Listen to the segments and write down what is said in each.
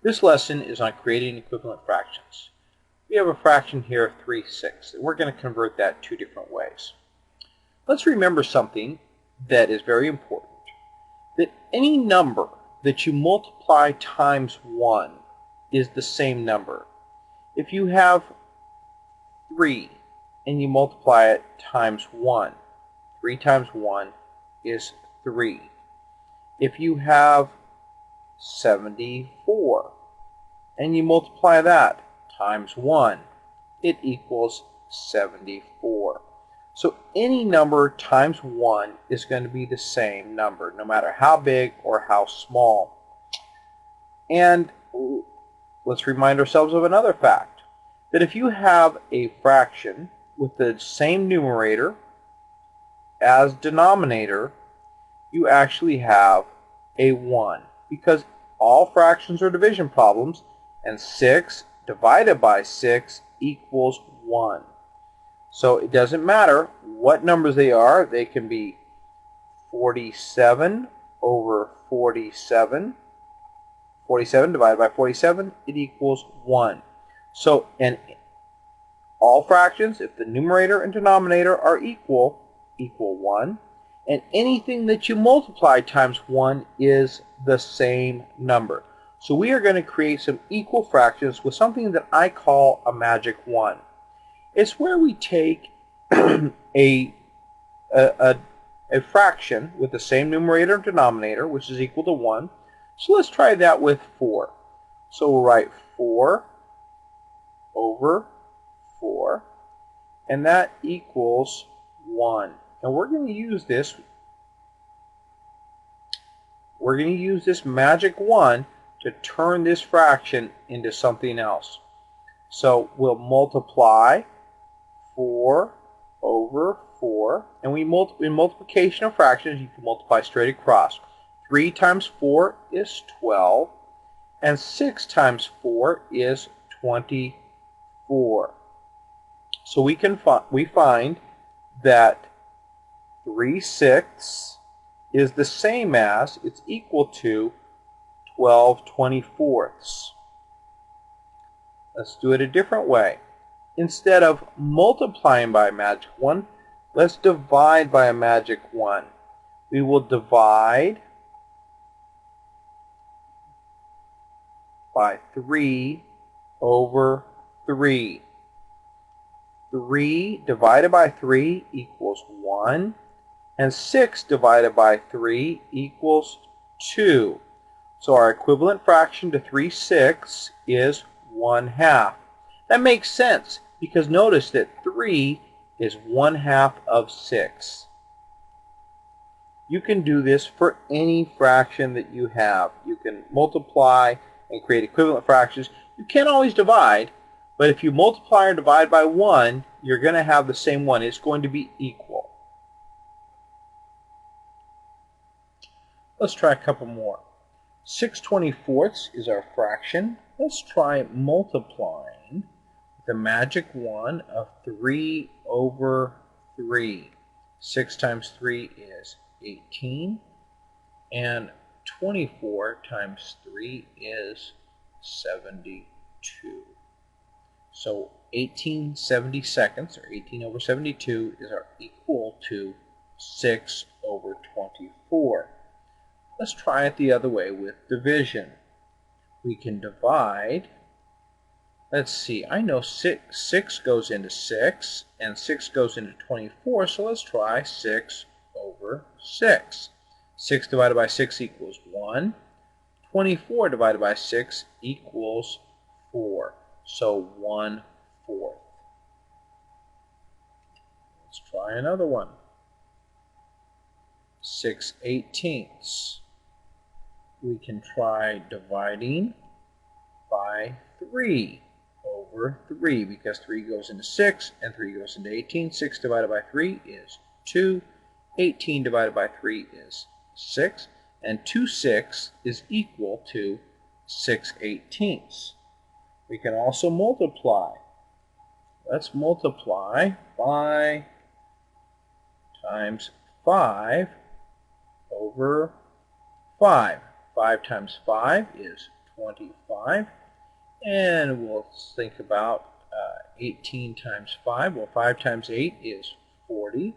This lesson is on creating equivalent fractions. We have a fraction here of 3/6, and we're going to convert that two different ways. Let's remember something that is very important, that any number that you multiply times 1 is the same number. If you have 3 and you multiply it times 1, 3 times 1 is 3. If you have 74 and you multiply that times 1, it equals 74. So any number times 1 is going to be the same number, no matter how big or how small. And let's remind ourselves of another fact, that if you have a fraction with the same numerator as denominator, you actually have a 1, because all fractions are division problems, and 6 divided by 6 equals 1. So it doesn't matter what numbers they are. They can be 47 over 47. 47 divided by 47, it equals 1. So in all fractions, if the numerator and denominator are equal 1. And anything that you multiply times 1 is the same number. So we are going to create some equal fractions with something that I call a magic 1. It's where we take a fraction with the same numerator and denominator, which is equal to 1. So let's try that with 4. So we'll write 4 over 4, and that equals 1. And we're going to use this magic 1 to turn this fraction into something else. So we'll multiply 4 over 4, and in multiplication of fractions, you can multiply straight across. 3 times 4 is 12, and 6 times 4 is 24. So we find that 3/6 is the same as, it's equal to 12/24. Let's do it a different way. Instead of multiplying by a magic 1, let's divide by a magic 1. We will divide by 3 over 3. 3 divided by 3 equals 1, and 6 divided by 3 equals 2. So our equivalent fraction to 3/6 is 1/2. That makes sense, because notice that 3 is 1/2 of 6. You can do this for any fraction that you have. You can multiply and create equivalent fractions. You can't always divide, but if you multiply or divide by 1, you're going to have the same one. It's going to be equal. Let's try a couple more. 6/24 is our fraction. Let's try multiplying the magic 1 of 3 over 3. 6 times 3 is 18, and 24 times 3 is 72. So 18/72, or 18 over 72, is equal to 6 over 24. Let's try it the other way with division. We can divide. Let's see, I know 6 goes into 6, and 6 goes into 24, so let's try 6 over 6. 6 divided by 6 equals 1. 24 divided by 6 equals 4. So 1/4. Let's try another one. 6/18. We can try dividing by 3 over 3, because 3 goes into 6 and 3 goes into 18. 6 divided by 3 is 2. 18 divided by 3 is 6. And 2/6 is equal to 6/18. We can also multiply. Let's multiply by times 5 over 5. 5 times 5 is 25. And we'll think about 18 times 5. Well, 5 times 8 is 40.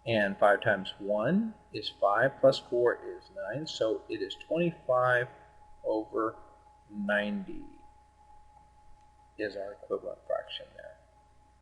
And 5 times 1 is 5, plus 4 is 9. So it is 25 over 90 is our equivalent fraction there.